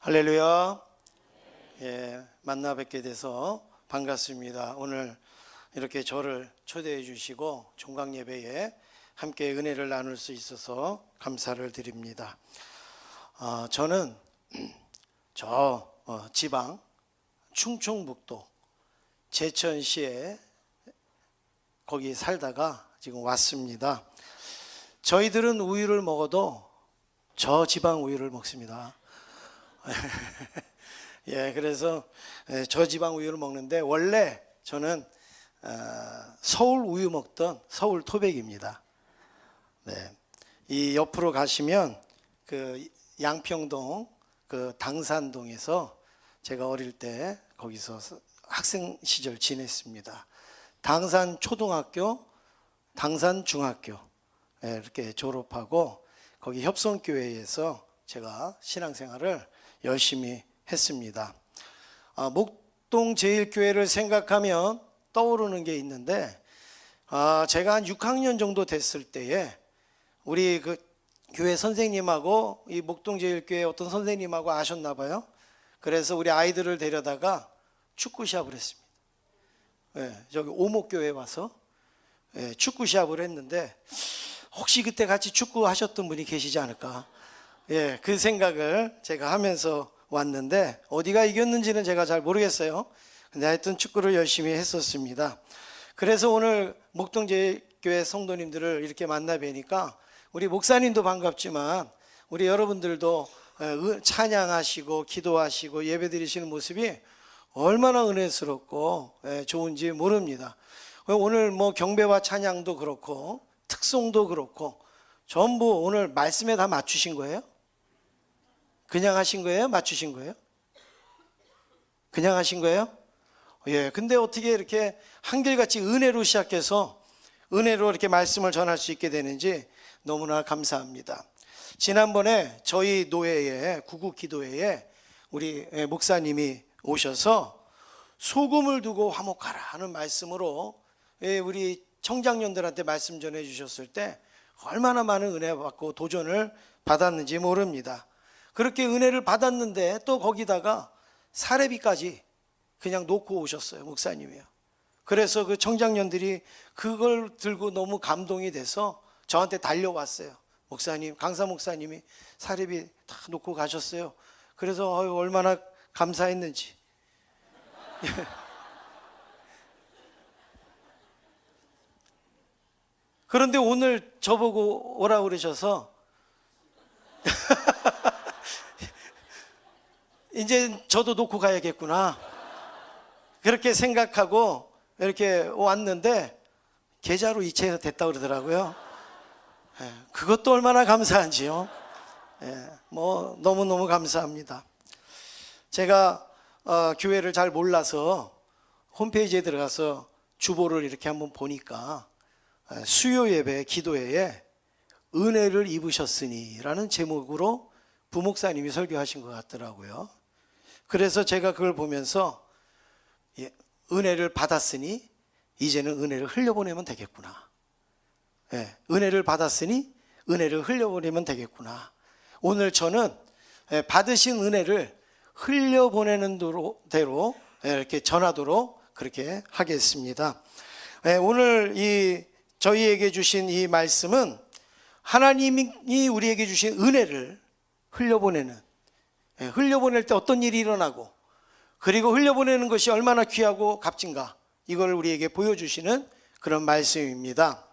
할렐루야. 만나 뵙게 돼서 반갑습니다. 오늘 이렇게 저를 초대해 주시고 종강 예배에 함께 은혜를 나눌 수 있어서 감사를 드립니다. 저는 지방 충청북도 제천시에 거기 살다가 지금 왔습니다. 저희들은 우유를 먹어도 저 지방 우유를 먹습니다. 그래서 저 지방 우유를 먹는데 원래 저는 서울 우유 먹던 서울 토백입니다. 이 옆으로 가시면 그 양평동 그 당산동에서 제가 어릴 때 거기서 학생 시절 지냈습니다. 당산 초등학교, 당산 중학교 이렇게 졸업하고 거기 협성교회에서 제가 신앙생활을 열심히 했습니다. 목동 제일교회를 생각하면 떠오르는 게 있는데 제가 한 6학년 정도 됐을 때에 우리 그 교회 선생님하고 이 목동 제일교회 어떤 선생님하고 아셨나 봐요. 그래서 우리 아이들을 데려다가 축구 시합을 했습니다. 저기 오목교회에 와서 축구 시합을 했는데 혹시 그때 같이 축구 하셨던 분이 계시지 않을까? 그 생각을 제가 하면서 왔는데 어디가 이겼는지는 제가 잘 모르겠어요. 근데 하여튼 축구를 열심히 했었습니다. 그래서 오늘 목동제일교회 성도님들을 이렇게 만나 뵈니까 우리 목사님도 반갑지만 우리 여러분들도 찬양하시고 기도하시고 예배드리시는 모습이 얼마나 은혜스럽고 좋은지 모릅니다. 오늘 뭐 경배와 찬양도 그렇고 특송도 그렇고 전부 오늘 말씀에 다 맞추신 거예요? 그냥 하신 거예요? 맞추신 거예요? 그냥 하신 거예요? 근데 어떻게 이렇게 한결같이 은혜로 시작해서 은혜로 이렇게 말씀을 전할 수 있게 되는지 너무나 감사합니다. 지난번에 저희 노회에 구국기도회에 우리 목사님이 오셔서 소금을 두고 화목하라 하는 말씀으로 우리 청장년들한테 말씀 전해 주셨을 때 얼마나 많은 은혜 받고 도전을 받았는지 모릅니다. 그렇게 은혜를 받았는데 또 거기다가 사례비까지 그냥 놓고 오셨어요, 목사님이요. 그래서 그 청장년들이 그걸 들고 너무 감동이 돼서 저한테 달려왔어요. 목사님, 강사 목사님이 사례비 다 놓고 가셨어요. 그래서 얼마나 감사했는지. 그런데 오늘 저보고 오라고 그러셔서 이제 저도 놓고 가야겠구나 그렇게 생각하고 이렇게 왔는데 계좌로 이체가 됐다고 그러더라고요. 그것도 얼마나 감사한지요. 뭐 너무너무 감사합니다. 제가 교회를 잘 몰라서 홈페이지에 들어가서 주보를 이렇게 한번 보니까 수요 예배 기도회에 은혜를 입으셨으니 라는 제목으로 부목사님이 설교하신 것 같더라고요. 그래서 제가 그걸 보면서 은혜를 받았으니 이제는 은혜를 흘려보내면 되겠구나. 은혜를 받았으니 은혜를 흘려보내면 되겠구나. 오늘 저는 받으신 은혜를 흘려보내는 대로 이렇게 전하도록 그렇게 하겠습니다. 오늘 저희에게 주신 이 말씀은 하나님이 우리에게 주신 은혜를 흘려보낼 때 어떤 일이 일어나고 그리고 흘려보내는 것이 얼마나 귀하고 값진가 이걸 우리에게 보여주시는 그런 말씀입니다.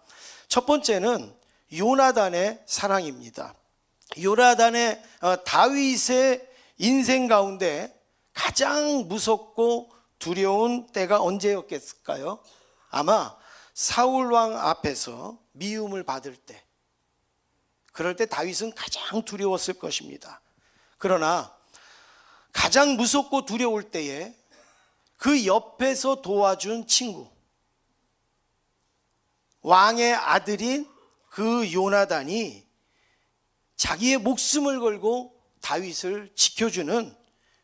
첫 번째는 요나단의 사랑입니다. 요나단의 다윗의 인생 가운데 가장 무섭고 두려운 때가 언제였겠을까요? 아마 사울왕 앞에서 미움을 받을 때, 그럴 때 다윗은 가장 두려웠을 것입니다. 그러나 가장 무섭고 두려울 때에 그 옆에서 도와준 친구, 왕의 아들인 그 요나단이 자기의 목숨을 걸고 다윗을 지켜주는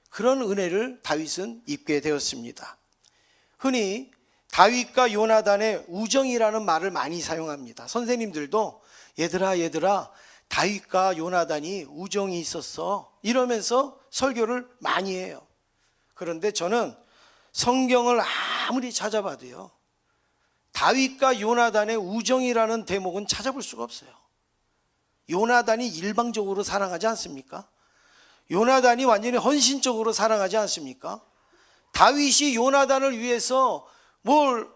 그런 은혜를 다윗은 입게 되었습니다. 흔히 다윗과 요나단의 우정이라는 말을 많이 사용합니다. 선생님들도 얘들아 다윗과 요나단이 우정이 있었어 이러면서 설교를 많이 해요. 그런데 저는 성경을 아무리 찾아봐도요, 다윗과 요나단의 우정이라는 대목은 찾아볼 수가 없어요. 요나단이 일방적으로 사랑하지 않습니까? 요나단이 완전히 헌신적으로 사랑하지 않습니까? 다윗이 요나단을 위해서 뭘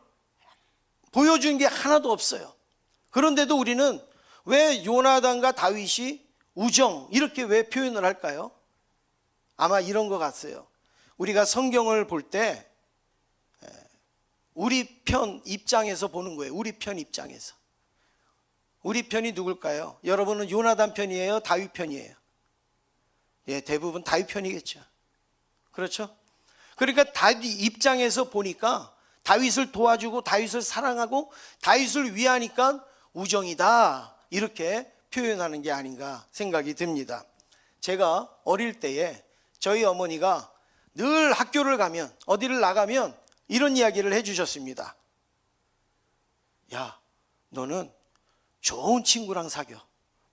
보여준 게 하나도 없어요. 그런데도 우리는 왜 요나단과 다윗이 우정 이렇게 왜 표현을 할까요? 아마 이런 것 같아요. 우리가 성경을 볼 때 우리 편 입장에서 보는 거예요. 우리 편 입장에서. 우리 편이 누굴까요? 여러분은 요나단 편이에요? 다윗 편이에요? 예, 대부분 다윗 편이겠죠. 그렇죠? 그러니까 다윗 입장에서 보니까 다윗을 도와주고 다윗을 사랑하고 다윗을 위하니까 우정이다 이렇게 표현하는 게 아닌가 생각이 듭니다. 제가 어릴 때에 저희 어머니가 늘 학교를 가면 어디를 나가면 이런 이야기를 해주셨습니다. 야, 너는 좋은 친구랑 사겨.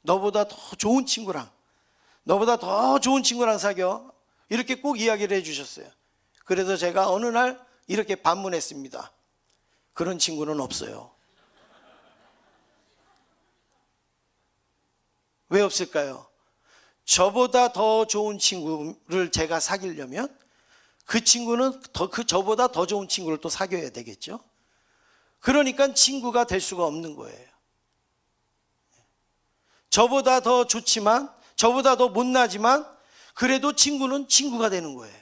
너보다 더 좋은 친구랑 사겨. 이렇게 꼭 이야기를 해주셨어요. 그래서 제가 어느 날 이렇게 반문했습니다. 그런 친구는 없어요. 왜 없을까요? 저보다 더 좋은 친구를 제가 사귀려면 그 친구는 저보다 더 좋은 친구를 또 사귀어야 되겠죠. 그러니까 친구가 될 수가 없는 거예요. 저보다 더 좋지만, 저보다 더 못나지만 그래도 친구는 친구가 되는 거예요.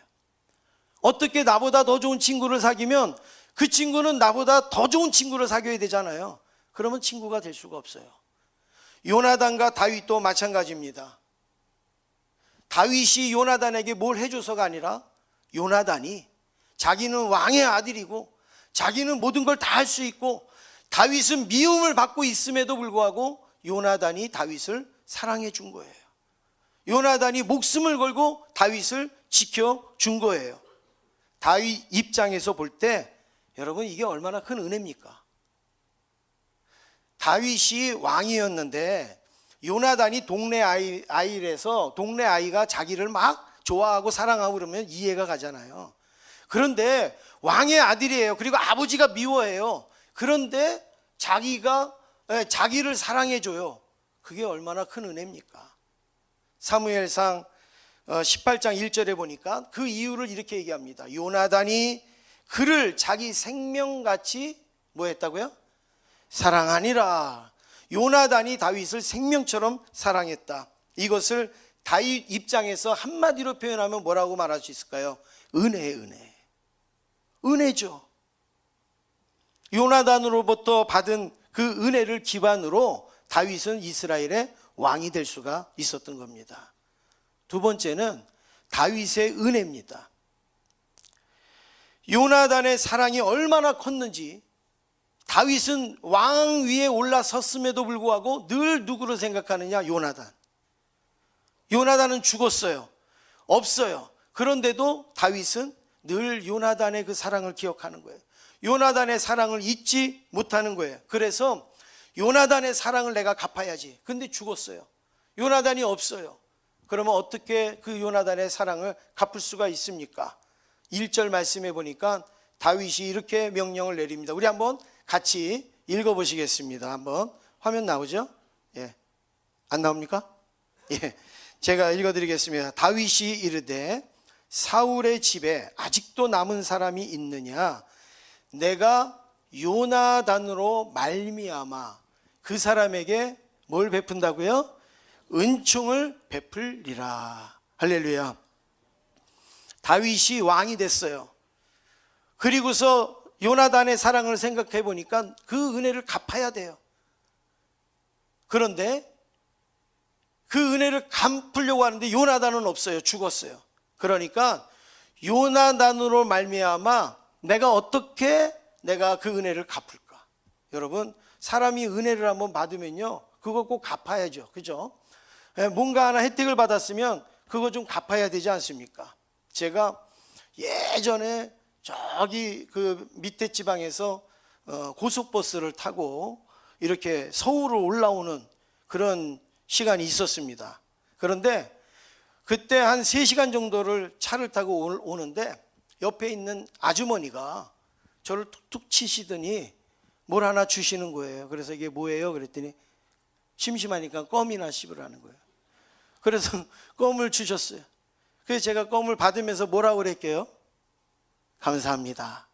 어떻게 나보다 더 좋은 친구를 사귀면 그 친구는 나보다 더 좋은 친구를 사귀어야 되잖아요. 그러면 친구가 될 수가 없어요. 요나단과 다윗도 마찬가지입니다. 다윗이 요나단에게 뭘 해줘서가 아니라 요나단이 자기는 왕의 아들이고 자기는 모든 걸 다 할 수 있고 다윗은 미움을 받고 있음에도 불구하고 요나단이 다윗을 사랑해 준 거예요. 요나단이 목숨을 걸고 다윗을 지켜준 거예요. 다윗 입장에서 볼 때 여러분 이게 얼마나 큰 은혜입니까? 다윗이 왕이었는데 요나단이 동네 아이라서 동네 아이가 자기를 막 좋아하고 사랑하고 그러면 이해가 가잖아요. 그런데 왕의 아들이에요. 그리고 아버지가 미워해요. 그런데 자기를 사랑해줘요. 그게 얼마나 큰 은혜입니까? 사무엘상 18장 1절에 보니까 그 이유를 이렇게 얘기합니다. 요나단이 그를 자기 생명같이 뭐 했다고요? 사랑하니라. 요나단이 다윗을 생명처럼 사랑했다. 이것을 다윗 입장에서 한마디로 표현하면 뭐라고 말할 수 있을까요? 은혜죠. 요나단으로부터 받은 그 은혜를 기반으로 다윗은 이스라엘의 왕이 될 수가 있었던 겁니다. 두 번째는 다윗의 은혜입니다. 요나단의 사랑이 얼마나 컸는지 다윗은 왕 위에 올라섰음에도 불구하고 늘 누구를 생각하느냐? 요나단은 죽었어요. 없어요. 그런데도 다윗은 늘 요나단의 그 사랑을 기억하는 거예요. 요나단의 사랑을 잊지 못하는 거예요. 그래서 요나단의 사랑을 내가 갚아야지. 근데 죽었어요. 요나단이 없어요. 그러면 어떻게 그 요나단의 사랑을 갚을 수가 있습니까? 1절 말씀해 보니까 다윗이 이렇게 명령을 내립니다. 우리 한번 같이 읽어보시겠습니다. 한번 화면 나오죠? 예, 안 나옵니까? 예, 제가 읽어드리겠습니다. 다윗이 이르되 사울의 집에 아직도 남은 사람이 있느냐? 내가 요나단으로 말미암아 그 사람에게 뭘 베푼다고요? 은총을 베풀리라. 할렐루야. 다윗이 왕이 됐어요. 그리고서 요나단의 사랑을 생각해 보니까 그 은혜를 갚아야 돼요. 그런데 그 은혜를 갚으려고 하는데 요나단은 없어요. 죽었어요. 그러니까 요나단으로 말미암아 내가 그 은혜를 갚을까? 여러분, 사람이 은혜를 한번 받으면요, 그거 꼭 갚아야죠. 그죠? 뭔가 하나 혜택을 받았으면 그거 좀 갚아야 되지 않습니까? 제가 예전에 저기 그 밑에 지방에서 고속버스를 타고 이렇게 서울을 올라오는 그런 시간이 있었습니다. 그런데 그때 한 3시간 정도를 차를 타고 오는데 옆에 있는 아주머니가 저를 툭툭 치시더니 뭘 하나 주시는 거예요. 그래서 이게 뭐예요? 그랬더니 심심하니까 껌이나 씹으라는 거예요. 그래서 껌을 주셨어요. 그래서 제가 껌을 받으면서 뭐라고 그랬게요? 감사합니다.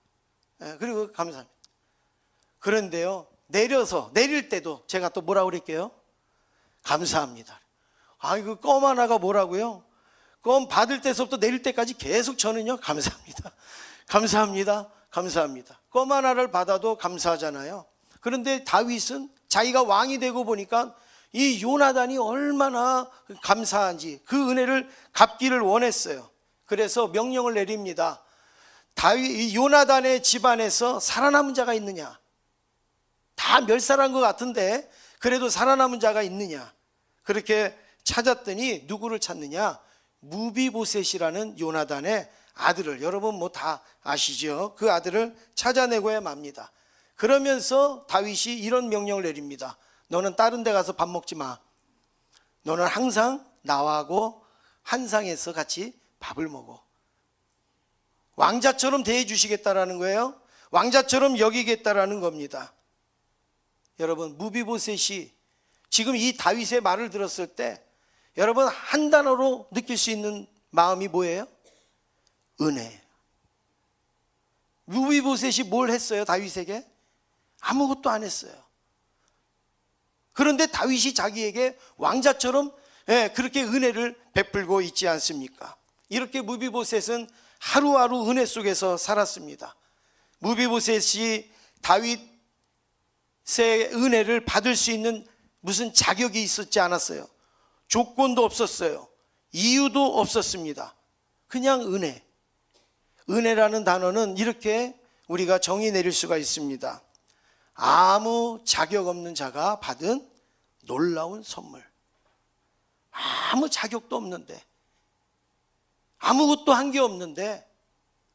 그리고 감사합니다. 그런데요, 내릴 때도 제가 또 뭐라고 그랬게요? 감사합니다. 이거 껌 하나가 뭐라고요? 껌 받을 때서부터 내릴 때까지 계속 저는요, 감사합니다. 감사합니다. 감사합니다. 껌 하나를 받아도 감사하잖아요. 그런데 다윗은 자기가 왕이 되고 보니까 이 요나단이 얼마나 감사한지 그 은혜를 갚기를 원했어요. 그래서 명령을 내립니다. 이 요나단의 집안에서 살아남은 자가 있느냐? 다 멸살한 것 같은데 그래도 살아남은 자가 있느냐? 그렇게 찾았더니 누구를 찾느냐? 무비보셋이라는 요나단의 아들을, 여러분 뭐 다 아시죠? 그 아들을 찾아내고야 맙니다. 그러면서 다윗이 이런 명령을 내립니다. 너는 다른 데 가서 밥 먹지 마. 너는 항상 나하고 한 상에서 같이 밥을 먹어. 왕자처럼 대해 주시겠다라는 거예요. 왕자처럼 여기겠다라는 겁니다. 여러분, 무비보셋이 지금 이 다윗의 말을 들었을 때 여러분 한 단어로 느낄 수 있는 마음이 뭐예요? 은혜. 무비보셋이 뭘 했어요? 다윗에게? 아무것도 안 했어요. 그런데 다윗이 자기에게 왕자처럼 그렇게 은혜를 베풀고 있지 않습니까? 이렇게 무비보셋은 하루하루 은혜 속에서 살았습니다. 무비보셋이 다윗의 은혜를 받을 수 있는 무슨 자격이 있었지 않았어요. 조건도 없었어요. 이유도 없었습니다. 그냥 은혜. 은혜라는 단어는 이렇게 우리가 정의 내릴 수가 있습니다. 아무 자격 없는 자가 받은 놀라운 선물. 아무 자격도 없는데, 아무것도 한 게 없는데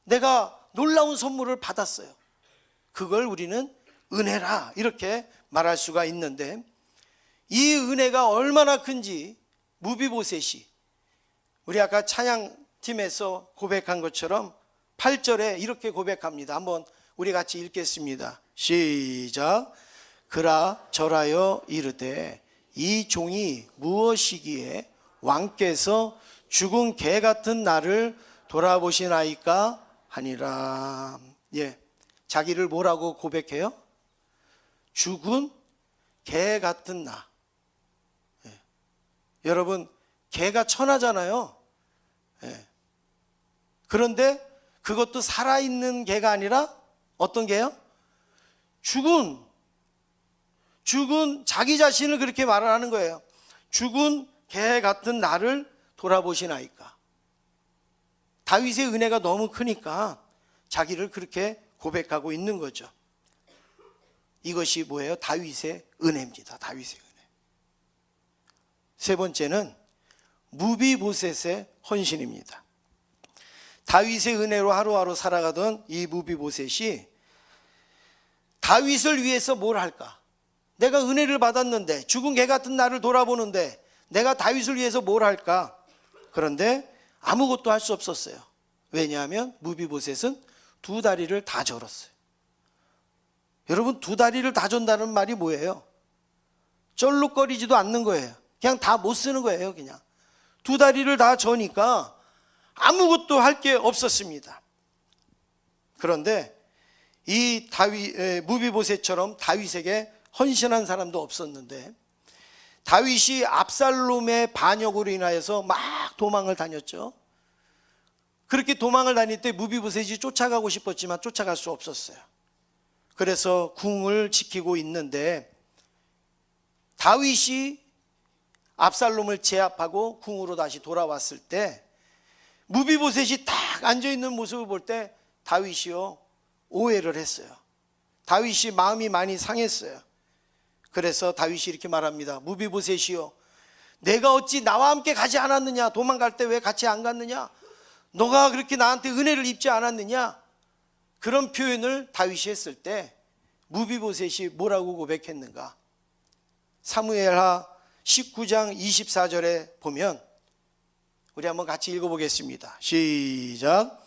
내가 놀라운 선물을 받았어요. 그걸 우리는 은혜라 이렇게 말할 수가 있는데, 이 은혜가 얼마나 큰지 무비보셋이 우리 아까 찬양팀에서 고백한 것처럼 8절에 이렇게 고백합니다. 한번 우리 같이 읽겠습니다. 시작. 그라 절하여 이르되 이 종이 무엇이기에 왕께서 죽은 개 같은 나를 돌아보시나이까 하니라. 자기를 뭐라고 고백해요? 죽은 개 같은 나. 여러분, 개가 천하잖아요. 그런데 그것도 살아있는 개가 아니라 어떤 개요? 죽은 자기 자신을 그렇게 말을 하는 거예요. 죽은 개 같은 나를 돌아보시나이까. 다윗의 은혜가 너무 크니까 자기를 그렇게 고백하고 있는 거죠. 이것이 뭐예요? 다윗의 은혜입니다. 다윗의 은혜. 세 번째는 무비보셋의 헌신입니다. 다윗의 은혜로 하루하루 살아가던 이 무비보셋이 다윗을 위해서 뭘 할까? 내가 은혜를 받았는데, 죽은 개 같은 나를 돌아보는데 내가 다윗을 위해서 뭘 할까? 그런데 아무것도 할 수 없었어요. 왜냐하면 무비보셋은 두 다리를 다 절었어요. 여러분, 두 다리를 다 전다는 말이 뭐예요? 쩔룩거리지도 않는 거예요. 그냥 다 못 쓰는 거예요. 그냥 두 다리를 다 저니까 아무것도 할 게 없었습니다. 그런데 이 무비보셋처럼 다윗에게 헌신한 사람도 없었는데, 다윗이 압살롬의 반역으로 인하여서 막 도망을 다녔죠. 그렇게 도망을 다닐 때 무비보셋이 쫓아가고 싶었지만 쫓아갈 수 없었어요. 그래서 궁을 지키고 있는데 다윗이 압살롬을 제압하고 궁으로 다시 돌아왔을 때 무비보셋이 딱 앉아있는 모습을 볼 때 다윗이요 오해를 했어요. 다윗이 마음이 많이 상했어요. 그래서 다윗이 이렇게 말합니다. 무비보셋이요, 내가 어찌 나와 함께 가지 않았느냐? 도망갈 때 왜 같이 안 갔느냐? 너가 그렇게 나한테 은혜를 입지 않았느냐? 그런 표현을 다윗이 했을 때 무비보셋이 뭐라고 고백했는가? 사무엘하 19장 24절에 보면 우리 한번 같이 읽어보겠습니다. 시작.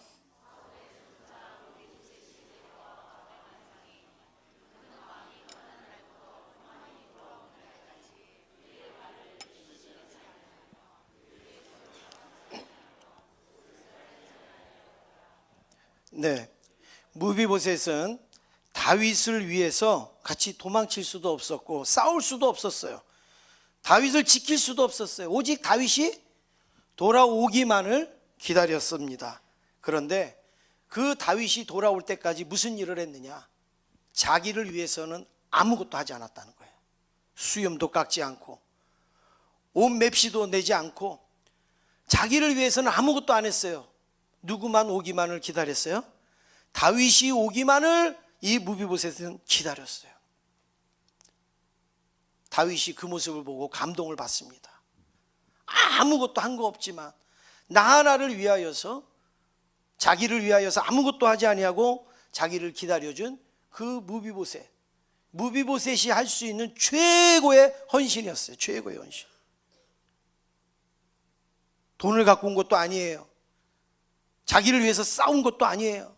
네, 무비보셋은 다윗을 위해서 같이 도망칠 수도 없었고 싸울 수도 없었어요. 다윗을 지킬 수도 없었어요. 오직 다윗이 돌아오기만을 기다렸습니다. 그런데 그 다윗이 돌아올 때까지 무슨 일을 했느냐? 자기를 위해서는 아무것도 하지 않았다는 거예요. 수염도 깎지 않고 옷 맵시도 내지 않고 자기를 위해서는 아무것도 안 했어요. 누구만 오기만을 기다렸어요? 다윗이 오기만을 이 무비보셋은 기다렸어요. 다윗이 그 모습을 보고 감동을 받습니다. 아무것도 한 거 없지만 나 하나를 위하여서, 자기를 위하여서 아무것도 하지 아니하고 자기를 기다려준 그 무비보셋이 할 수 있는 최고의 헌신이었어요. 최고의 헌신. 돈을 갖고 온 것도 아니에요. 자기를 위해서 싸운 것도 아니에요.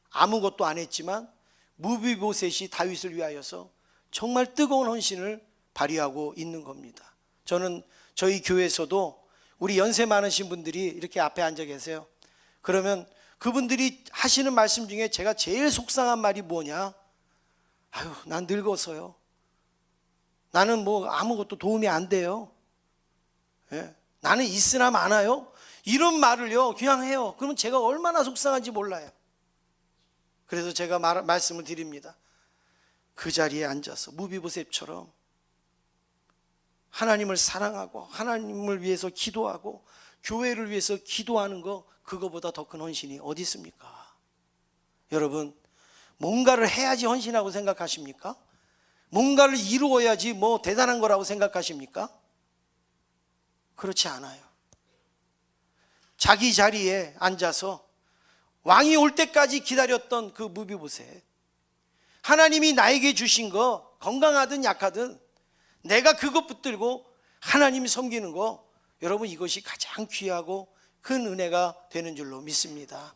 아무것도 안 했지만 무비보셋이 다윗을 위하여서 정말 뜨거운 헌신을 발휘하고 있는 겁니다. 저는 저희 교회에서도 우리 연세 많으신 분들이 이렇게 앞에 앉아 계세요. 그러면 그분들이 하시는 말씀 중에 제가 제일 속상한 말이 뭐냐? 아유, 난 늙어서요. 나는 뭐 아무것도 도움이 안 돼요. 예? 나는 있으나 마나요? 이런 말을요 그냥 해요. 그러면 제가 얼마나 속상한지 몰라요. 그래서 제가 말씀을 드립니다. 그 자리에 앉아서 무비보셋처럼 하나님을 사랑하고 하나님을 위해서 기도하고 교회를 위해서 기도하는 거, 그거보다 더 큰 헌신이 어디 있습니까? 여러분, 뭔가를 해야지 헌신하고 생각하십니까? 뭔가를 이루어야지 뭐 대단한 거라고 생각하십니까? 그렇지 않아요. 자기 자리에 앉아서 왕이 올 때까지 기다렸던 그 무비보셋, 하나님이 나에게 주신 거 건강하든 약하든 내가 그것 붙들고 하나님이 섬기는 거, 여러분 이것이 가장 귀하고 큰 은혜가 되는 줄로 믿습니다.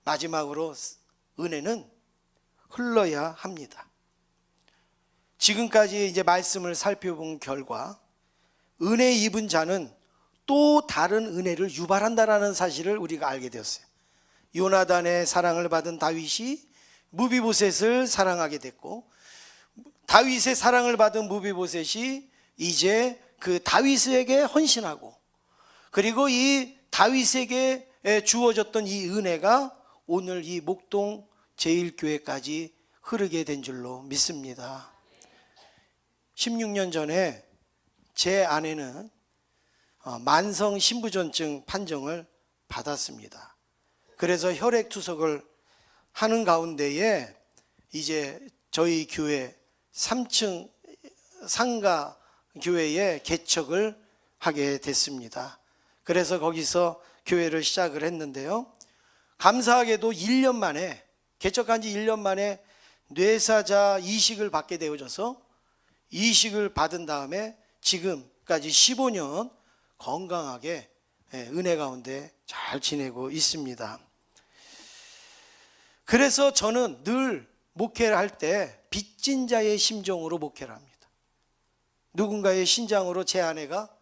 마지막으로 은혜는 흘러야 합니다. 지금까지 이제 말씀을 살펴본 결과 은혜 입은 자는 또 다른 은혜를 유발한다라는 사실을 우리가 알게 되었어요. 요나단의 사랑을 받은 다윗이 무비보셋을 사랑하게 됐고, 다윗의 사랑을 받은 무비보셋이 이제 그 다윗에게 헌신하고, 그리고 이 다윗에게 주어졌던 이 은혜가 오늘 이 목동 제1교회까지 흐르게 된 줄로 믿습니다. 16년 전에 제 아내는 만성 신부전증 판정을 받았습니다. 그래서 혈액투석을 하는 가운데에 이제 저희 교회 3층 상가 교회에 개척을 하게 됐습니다. 그래서 거기서 교회를 시작을 했는데요. 감사하게도 1년 만에, 개척한 지 1년 만에 뇌사자 이식을 받게 되어져서 이식을 받은 다음에 지금까지 15년 건강하게 은혜 가운데 잘 지내고 있습니다. 그래서 저는 늘 목회를 할 때 빚진 자의 심정으로 목회를 합니다. 누군가의 신장으로 제 아내가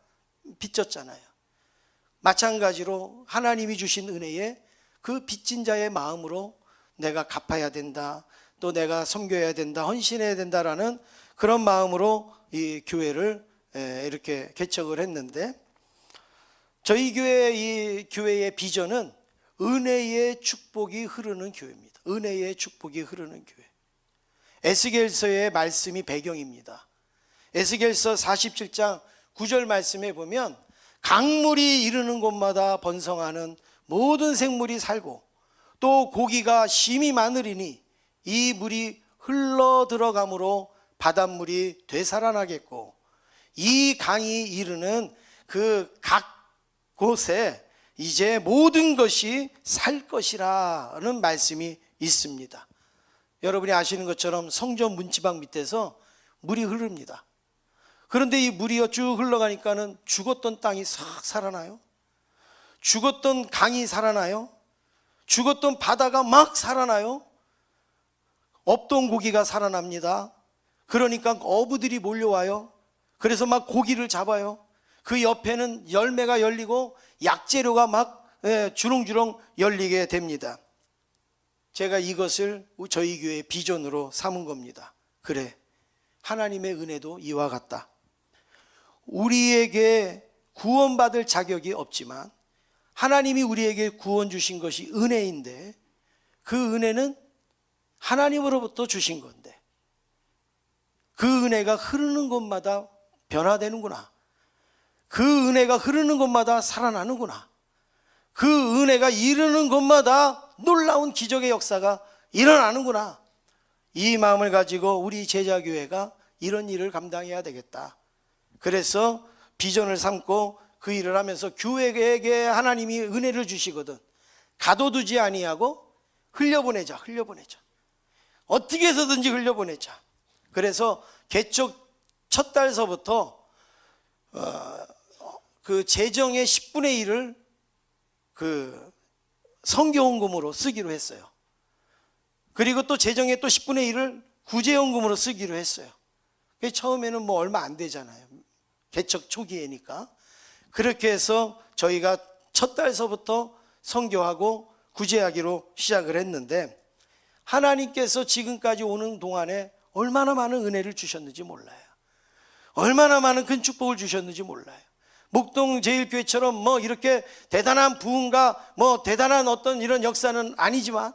빚졌잖아요. 마찬가지로 하나님이 주신 은혜에 그 빚진 자의 마음으로 내가 갚아야 된다, 또 내가 섬겨야 된다, 헌신해야 된다라는 그런 마음으로 이 교회를 이렇게 개척을 했는데, 저희 이 교회의 비전은 은혜의 축복이 흐르는 교회입니다. 은혜의 축복이 흐르는 교회. 에스겔서의 말씀이 배경입니다. 에스겔서 47장 9절 말씀에 보면 강물이 이르는 곳마다 번성하는 모든 생물이 살고 또 고기가 심히 많으리니 이 물이 흘러 들어가므로 바닷물이 되살아나겠고 이 강이 이르는 그 각 곳에 이제 모든 것이 살 것이라는 말씀이 있습니다. 여러분이 아시는 것처럼 성전 문지방 밑에서 물이 흐릅니다. 그런데 이 물이 쭉 흘러가니까는 죽었던 땅이 싹 살아나요. 죽었던 강이 살아나요. 죽었던 바다가 막 살아나요. 없던 고기가 살아납니다. 그러니까 어부들이 몰려와요. 그래서 막 고기를 잡아요. 그 옆에는 열매가 열리고 약재료가 막 주렁주렁 열리게 됩니다. 제가 이것을 저희 교회의 비전으로 삼은 겁니다. 그래, 하나님의 은혜도 이와 같다. 우리에게 구원받을 자격이 없지만 하나님이 우리에게 구원 주신 것이 은혜인데, 그 은혜는 하나님으로부터 주신 건데 그 은혜가 흐르는 곳마다 변화되는구나. 그 은혜가 흐르는 곳마다 살아나는구나. 그 은혜가 이르는 곳마다 놀라운 기적의 역사가 일어나는구나. 이 마음을 가지고 우리 제자교회가 이런 일을 감당해야 되겠다. 그래서 비전을 삼고 그 일을 하면서 교회에게 하나님이 은혜를 주시거든 가둬두지 아니하고 흘려보내자. 어떻게 해서든지 흘려보내자. 그래서 개척 첫 달서부터 그 재정의 10분의 1을 그 선교헌금으로 쓰기로 했어요. 그리고 또 재정의 또 10분의 1을 구제헌금으로 쓰기로 했어요. 처음에는 뭐 얼마 안 되잖아요. 개척 초기에니까. 그렇게 해서 저희가 첫 달서부터 선교하고 구제하기로 시작을 했는데, 하나님께서 지금까지 오는 동안에 얼마나 많은 은혜를 주셨는지 몰라요. 얼마나 많은 큰 축복을 주셨는지 몰라요. 목동제일교회처럼 뭐 이렇게 대단한 부흥과 뭐 대단한 어떤 이런 역사는 아니지만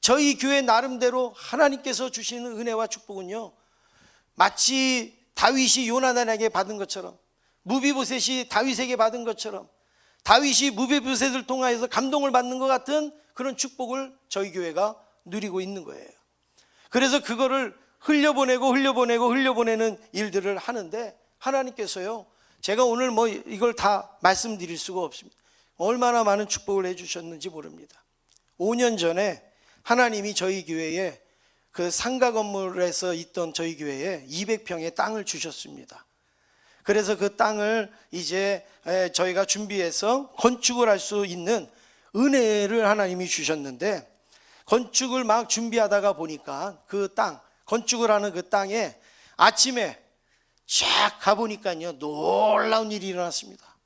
저희 교회 나름대로 하나님께서 주시는 은혜와 축복은요, 마치 다윗이 요나단에게 받은 것처럼, 무비보셋이 다윗에게 받은 것처럼, 다윗이 무비보셋을 통하여서 감동을 받는 것 같은 그런 축복을 저희 교회가 누리고 있는 거예요. 그래서 그거를 흘려보내는 일들을 하는데, 하나님께서요, 제가 오늘 뭐 이걸 다 말씀드릴 수가 없습니다. 얼마나 많은 축복을 해주셨는지 모릅니다. 5년 전에 하나님이 저희 교회에 그 상가 건물에서 있던 저희 교회에 200평의 땅을 주셨습니다. 그래서 그 땅을 이제 저희가 준비해서 건축을 할 수 있는 은혜를 하나님이 주셨는데, 건축을 막 준비하다가 보니까 그 땅, 건축을 하는 그 땅에 아침에 쫙 가보니까요, 놀라운 일이 일어났습니다.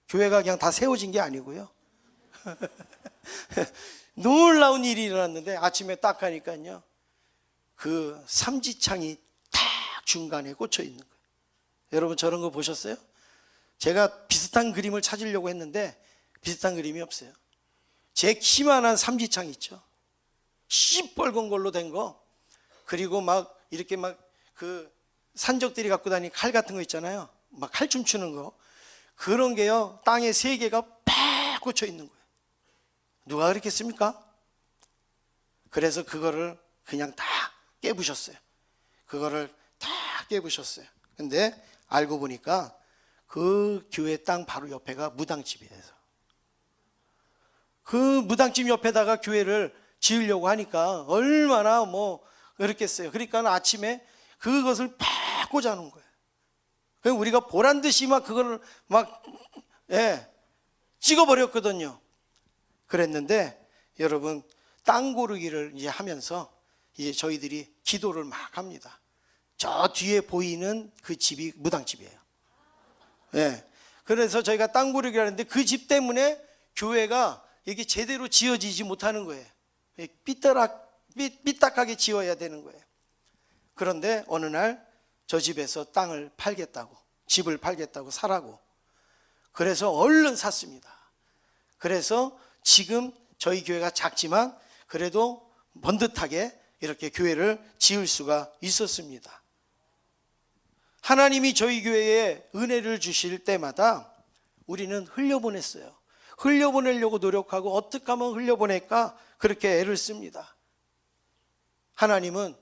교회가 그냥 다 세워진 게 아니고요. 놀라운 일이 일어났는데, 아침에 딱 가니까요, 그 삼지창이 딱 중간에 꽂혀 있는 거예요. 여러분 저런 거 보셨어요? 제가 비슷한 그림을 찾으려고 했는데 비슷한 그림이 없어요. 제 키만한 삼지창 있죠. 시뻘건 걸로 된 거. 그리고 막 이렇게 막 그 산적들이 갖고 다니는 칼 같은 거 있잖아요. 막 칼춤 추는 거. 그런 게요, 땅에 3개가 팍 꽂혀 있는 거예요. 누가 그랬겠습니까? 그래서 그거를 그냥 다 깨부셨어요. 그거를 다 깨부셨어요. 근데 알고 보니까 그 교회 땅 바로 옆에가 무당집이에요. 그 무당집 옆에다가 교회를 지으려고 하니까 얼마나 뭐 그렇겠어요. 그러니까 아침에 그것을 팍 꽂아놓은 거예요. 우리가 보란 듯이 막 그거를 막 찍어버렸거든요. 그랬는데 여러분, 땅 고르기를 이제 하면서 이제 저희들이 기도를 막 합니다. 저 뒤에 보이는 그 집이 무당집이에요. 그래서 저희가 땅 고르기를 하는데 그 집 때문에 교회가 이게 제대로 지어지지 못하는 거예요. 삐딱하게 지어야 되는 거예요. 그런데 어느 날 저 집에서 땅을 팔겠다고, 집을 팔겠다고 사라고, 그래서 얼른 샀습니다. 그래서 지금 저희 교회가 작지만 그래도 번듯하게 이렇게 교회를 지을 수가 있었습니다. 하나님이 저희 교회에 은혜를 주실 때마다 우리는 흘려보냈어요. 흘려보내려고 노력하고 어떻게 하면 흘려보낼까 그렇게 애를 씁니다. 하나님은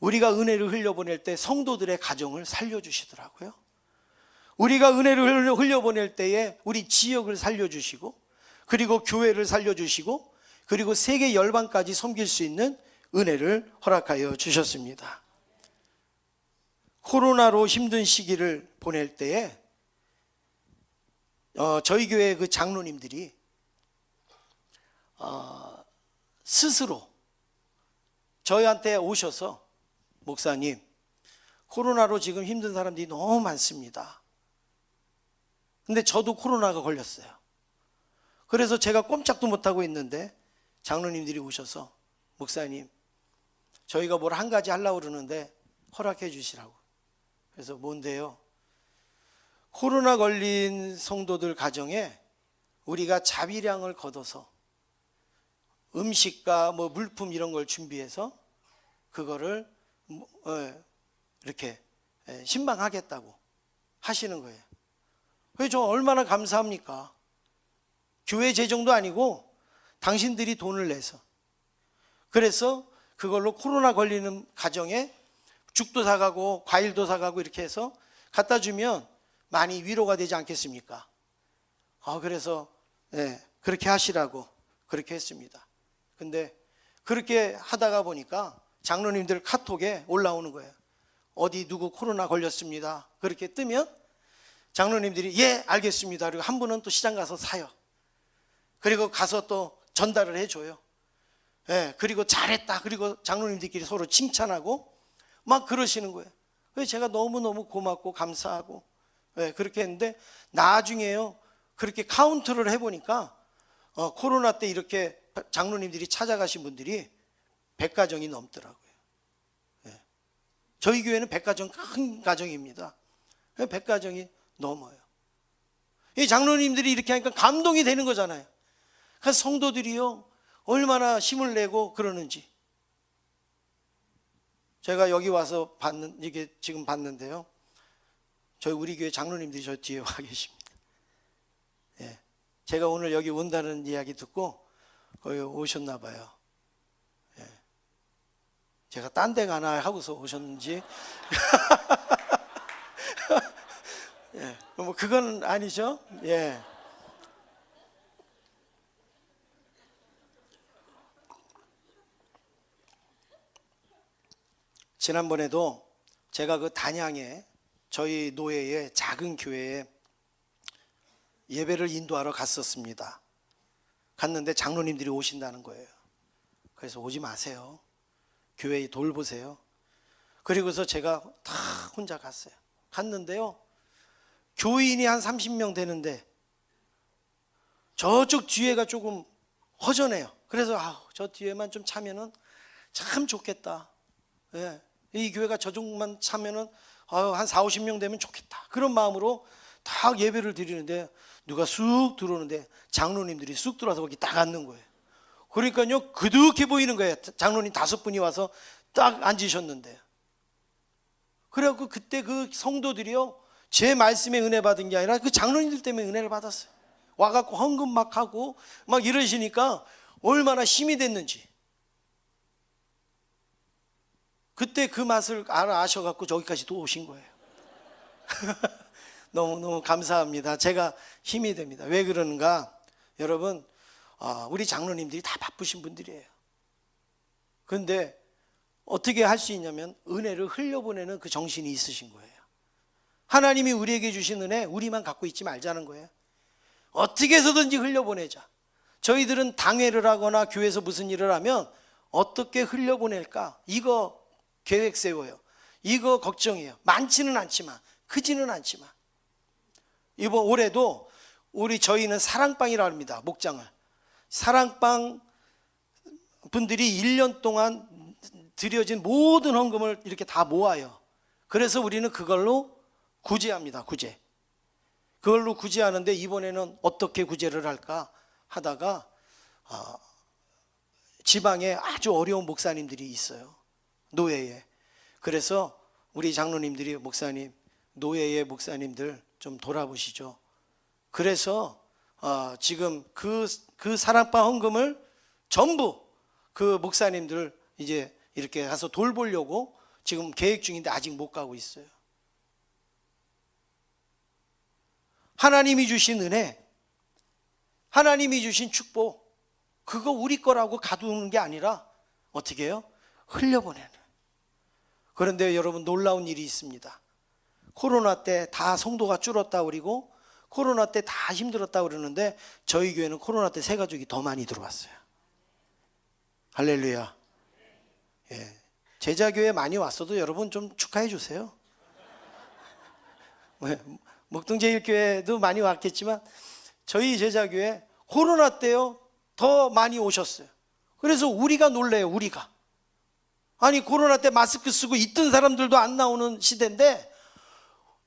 우리가 은혜를 흘려보낼 때 성도들의 가정을 살려주시더라고요. 우리가 은혜를 흘려보낼 때에 우리 지역을 살려주시고, 그리고 교회를 살려주시고, 그리고 세계 열방까지 섬길 수 있는 은혜를 허락하여 주셨습니다. 코로나로 힘든 시기를 보낼 때에 저희 교회 그 장로님들이 스스로 저희한테 오셔서 목사님, 코로나로 지금 힘든 사람들이 너무 많습니다. 근데 저도 코로나가 걸렸어요. 그래서 제가 꼼짝도 못하고 있는데 장로님들이 오셔서 목사님, 저희가 뭘 한 가지 하려고 그러는데 허락해 주시라고. 그래서 뭔데요? 코로나 걸린 성도들 가정에 우리가 자비량을 걷어서 음식과 뭐 물품 이런 걸 준비해서 그거를 이렇게 신방하겠다고 하시는 거예요. 그래서 저 얼마나 감사합니까? 교회 재정도 아니고 당신들이 돈을 내서, 그래서 그걸로 코로나 걸리는 가정에 죽도 사가고 과일도 사가고 이렇게 해서 갖다 주면 많이 위로가 되지 않겠습니까? 그래서 그렇게 하시라고 그렇게 했습니다. 근데 그렇게 하다가 보니까 장로님들 카톡에 올라오는 거예요. 어디 누구 코로나 걸렸습니다. 그렇게 뜨면 장로님들이 예 알겠습니다. 그리고 한 분은 또 시장 가서 사요. 그리고 가서 또 전달을 해줘요. 그리고 잘했다. 그리고 장로님들끼리 서로 칭찬하고 막 그러시는 거예요. 그래서 제가 너무너무 고맙고 감사하고 그렇게 했는데 나중에요, 그렇게 카운트를 해보니까 코로나 때 이렇게 장로님들이 찾아가신 분들이 100가정이 넘더라고요. 저희 교회는 100가정 큰 가정입니다. 100가정이 넘어요. 이 장로님들이 이렇게 하니까 감동이 되는 거잖아요. 그래서 성도들이요 얼마나 힘을 내고 그러는지. 제가 여기 와서 이게 지금 봤는데요, 저희 우리 교회 장로님들이 저 뒤에 와 계십니다. 제가 오늘 여기 온다는 이야기 듣고 거기 오셨나 봐요. 제가 딴 데 가나 하고서 오셨는지 뭐 그건 아니죠. 지난번에도 제가 그 단양에 저희 노예의 작은 교회에 예배를 인도하러 갔었습니다. 갔는데 장로님들이 오신다는 거예요. 그래서 오지 마세요. 교회 돌보세요. 그리고서 제가 다 혼자 갔어요. 갔는데요, 교인이 한 30명 되는데 저쪽 뒤에가 조금 허전해요. 그래서 저 뒤에만 좀 차면은 참 좋겠다. 이 교회가 저쪽만 차면은 한 4, 50명 되면 좋겠다. 그런 마음으로 다 예배를 드리는데 누가 쑥 들어오는데 장로님들이 쑥 들어와서 거기 딱 앉는 거예요. 그러니까요 그득해 보이는 거예요. 장로님 5분이 와서 딱 앉으셨는데, 그래갖고 그때 그 성도들이요 제 말씀에 은혜 받은 게 아니라 그 장로님들 때문에 은혜를 받았어요. 와갖고 헌금 막 하고 막 이러시니까 얼마나 힘이 됐는지. 그때 그 맛을 아셔갖고 저기까지 또 오신 거예요. 너무너무 감사합니다. 제가 힘이 됩니다. 왜 그러는가? 여러분, 우리 장로님들이 다 바쁘신 분들이에요. 그런데 어떻게 할 수 있냐면 은혜를 흘려보내는 그 정신이 있으신 거예요. 하나님이 우리에게 주신 은혜 우리만 갖고 있지 말자는 거예요. 어떻게 해서든지 흘려보내자. 저희들은 당회를 하거나 교회에서 무슨 일을 하면 어떻게 흘려보낼까, 이거 계획 세워요. 이거 걱정해요. 많지는 않지만, 크지는 않지만. 이번 올해도 저희는 사랑방이라고 합니다. 목장을. 사랑방 분들이 1년 동안 드려진 모든 헌금을 이렇게 다 모아요. 그래서 우리는 그걸로 구제합니다. 구제. 그걸로 구제하는데 이번에는 어떻게 구제를 할까 하다가 지방에 아주 어려운 목사님들이 있어요. 노예에. 그래서 우리 장로님들이 목사님, 노예의 목사님들 좀 돌아보시죠. 그래서 지금 그 사랑방 헌금을 전부 그 목사님들 이제 이렇게 가서 돌보려고 지금 계획 중인데 아직 못 가고 있어요. 하나님이 주신 은혜, 하나님이 주신 축복, 그거 우리 거라고 가두는 게 아니라 어떻게 해요? 흘려보내는. 그런데 여러분, 놀라운 일이 있습니다. 코로나 때 다 성도가 줄었다 그러고 코로나 때 다 힘들었다 그러는데 저희 교회는 코로나 때 새 가족이 더 많이 들어왔어요. 할렐루야. 예. 제자교회 많이 왔어도 여러분 좀 축하해 주세요. 목동제일교회도 많이 왔겠지만 저희 제자교회 코로나 때요 더 많이 오셨어요. 그래서 우리가 놀래요. 우리가 아니, 코로나 때 마스크 쓰고 있던 사람들도 안 나오는 시대인데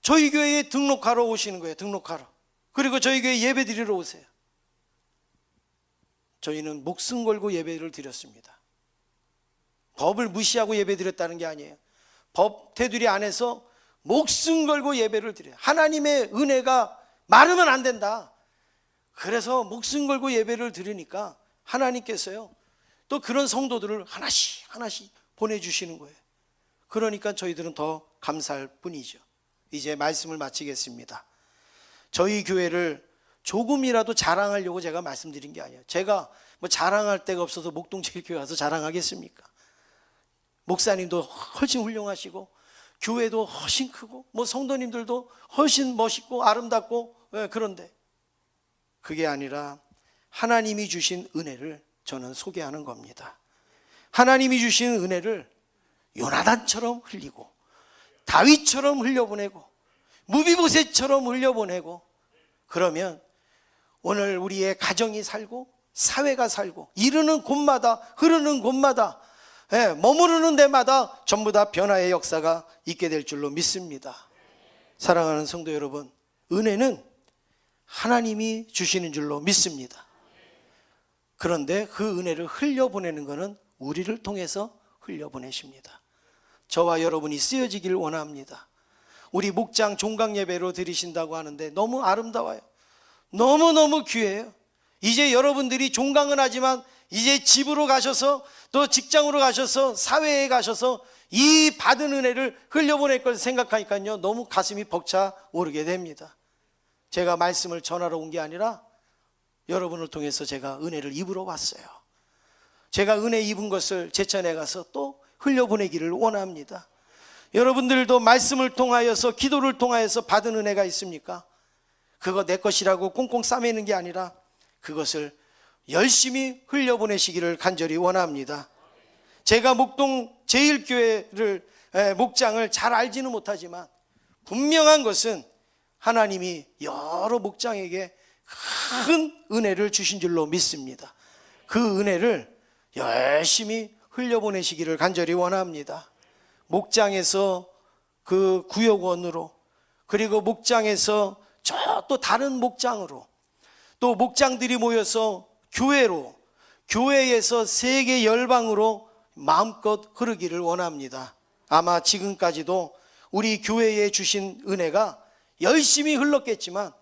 저희 교회에 등록하러 오시는 거예요. 등록하러. 그리고 저희 교회 예배 드리러 오세요. 저희는 목숨 걸고 예배를 드렸습니다. 법을 무시하고 예배 드렸다는 게 아니에요. 법 테두리 안에서 목숨 걸고 예배를 드려요. 하나님의 은혜가 마르면 안 된다. 그래서 목숨 걸고 예배를 드리니까 하나님께서요 또 그런 성도들을 하나씩 보내주시는 거예요. 그러니까 저희들은 더 감사할 뿐이죠. 이제 말씀을 마치겠습니다. 저희 교회를 조금이라도 자랑하려고 제가 말씀드린 게 아니에요. 제가 뭐 자랑할 데가 없어서 목동제일교회 가서 자랑하겠습니까? 목사님도 훨씬 훌륭하시고 교회도 훨씬 크고 뭐 성도님들도 훨씬 멋있고 아름답고, 그런데 그게 아니라 하나님이 주신 은혜를 저는 소개하는 겁니다. 하나님이 주신 은혜를 요나단처럼 흘리고 다윗처럼 흘려보내고 무비보셋처럼 흘려보내고, 그러면 오늘 우리의 가정이 살고 사회가 살고 이르는 곳마다 흐르는 곳마다 머무르는 데마다 전부 다 변화의 역사가 있게 될 줄로 믿습니다. 사랑하는 성도 여러분, 은혜는 하나님이 주시는 줄로 믿습니다. 그런데 그 은혜를 흘려보내는 것은 우리를 통해서 흘려보내십니다. 저와 여러분이 쓰여지길 원합니다. 우리 목장 종강 예배로 드리신다고 하는데 너무 아름다워요. 너무너무 귀해요. 이제 여러분들이 종강은 하지만 이제 집으로 가셔서 또 직장으로 가셔서 사회에 가셔서 이 받은 은혜를 흘려보낼 걸 생각하니까요 너무 가슴이 벅차오르게 됩니다. 제가 말씀을 전하러 온 게 아니라 여러분을 통해서 제가 은혜를 입으러 왔어요. 제가 은혜 입은 것을 제천에 가서 또 흘려보내기를 원합니다. 여러분들도 말씀을 통하여서 기도를 통하여서 받은 은혜가 있습니까? 그거 내 것이라고 꽁꽁 싸매는 게 아니라 그것을 열심히 흘려보내시기를 간절히 원합니다. 제가 목동 제일교회를 목장을 잘 알지는 못하지만 분명한 것은 하나님이 여러 목장에게 큰 은혜를 주신 줄로 믿습니다. 그 은혜를 열심히 흘려보내시기를 간절히 원합니다. 목장에서 그 구역원으로, 그리고 목장에서 저 또 다른 목장으로, 또 목장들이 모여서 교회로, 교회에서 세계 열방으로 마음껏 흐르기를 원합니다. 아마 지금까지도 우리 교회에 주신 은혜가 열심히 흘렀겠지만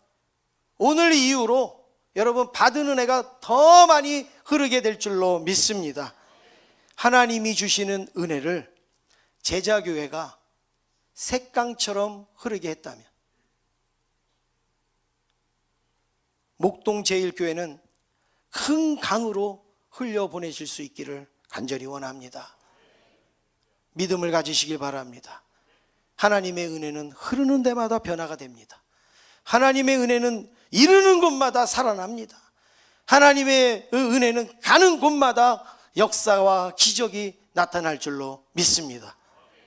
오늘 이후로 여러분 받은 은혜가 더 많이 흐르게 될 줄로 믿습니다. 하나님이 주시는 은혜를 제자교회가 샛강처럼 흐르게 했다면 목동제일교회는 큰 강으로 흘려보내실 수 있기를 간절히 원합니다. 믿음을 가지시길 바랍니다. 하나님의 은혜는 흐르는 데마다 변화가 됩니다. 하나님의 은혜는 이르는 곳마다 살아납니다. 하나님의 은혜는 가는 곳마다 역사와 기적이 나타날 줄로 믿습니다.